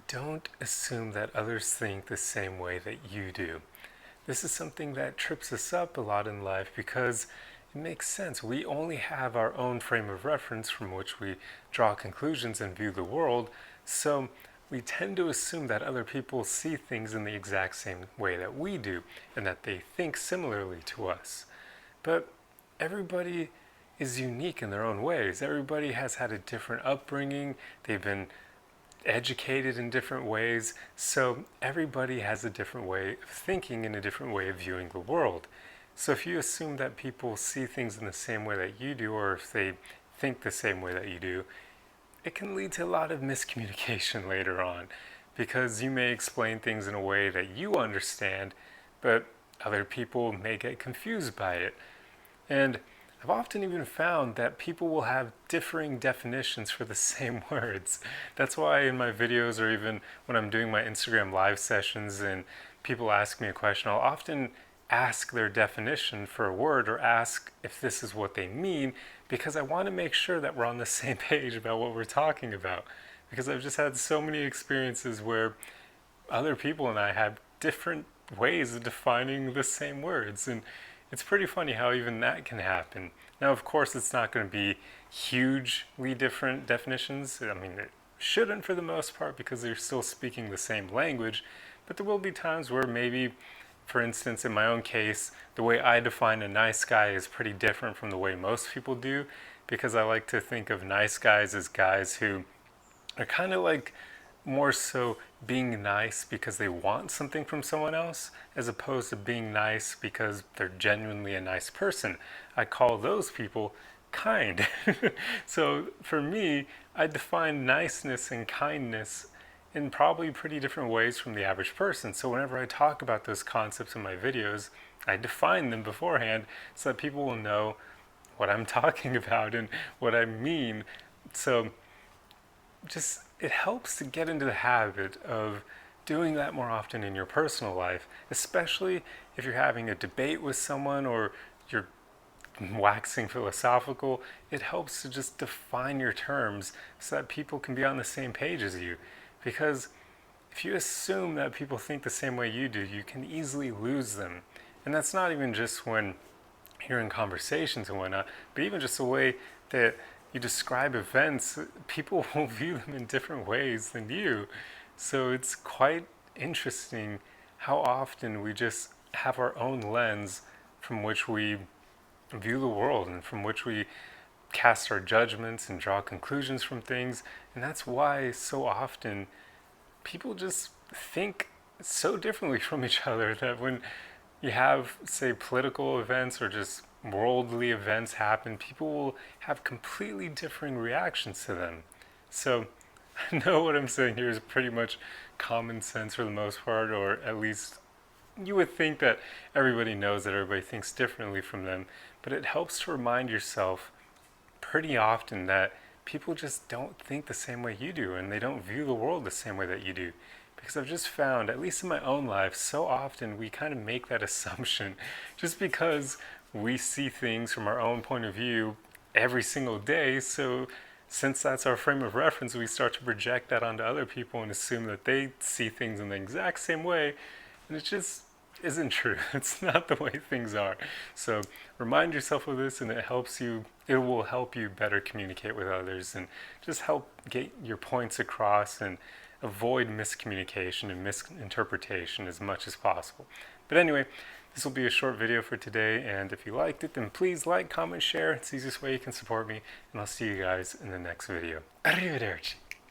Don't assume that others think the same way that you do. This is something that trips us up a lot in life because it makes sense. We only have our own frame of reference from which we draw conclusions and view the world, so we tend to assume that other people see things in the exact same way that we do and that they think similarly to us. But everybody is unique in their own ways. Everybody has had a different upbringing. They've been educated in different ways, so everybody has a different way of thinking and a different way of viewing the world. So if you assume that people see things in the same way that you do, or if they think the same way that you do, it can lead to a lot of miscommunication later on, because you may explain things in a way that you understand, but other people may get confused by it. And I've often even found that people will have differing definitions for the same words. That's why in my videos, or even when I'm doing my Instagram live sessions and people ask me a question, I'll often ask their definition for a word or ask if this is what they mean, because I want to make sure that we're on the same page about what we're talking about. Because I've just had so many experiences where other people and I have different ways of defining the same words, and it's pretty funny how even that can happen. Now, of course, it's not going to be hugely different definitions. I mean, it shouldn't for the most part because they're still speaking the same language, but there will be times where maybe, for instance, in my own case, the way I define a nice guy is pretty different from the way most people do, because I like to think of nice guys as guys who are kind of like more so being nice because they want something from someone else, as opposed to being nice because they're genuinely a nice person. I call those people kind. So for me, I define niceness and kindness in probably pretty different ways from the average person. So whenever I talk about those concepts in my videos, I define them beforehand so that people will know what I'm talking about and what I mean. So just it helps to get into the habit of doing that more often in your personal life, especially if you're having a debate with someone or you're waxing philosophical. It helps to just define your terms so that people can be on the same page as you. Because if you assume that people think the same way you do, you can easily lose them. And that's not even just when you're in conversations and whatnot, but even just the way that you describe events, people will view them in different ways than you. So it's quite interesting how often we just have our own lens from which we view the world and from which we cast our judgments and draw conclusions from things. And that's why so often people just think so differently from each other that when you have, say, political events or just worldly events happen, people will have completely differing reactions to them. So I know what I'm saying here is pretty much common sense for the most part, or at least you would think that everybody knows that everybody thinks differently from them, but it helps to remind yourself pretty often that people just don't think the same way you do, and they don't view the world the same way that you do. Because I've just found, at least in my own life, so often we kind of make that assumption just because we see things from our own point of view every single day. So since that's our frame of reference, we start to project that onto other people and assume that they see things in the exact same way. And it just isn't true. It's not the way things are. So remind yourself of this, and it will help you better communicate with others and just help get your points across and avoid miscommunication and misinterpretation as much as possible. But anyway, this will be a short video for today, and if you liked it, then please like, comment, share. It's the easiest way you can support me, and I'll see you guys in the next video. Arrivederci.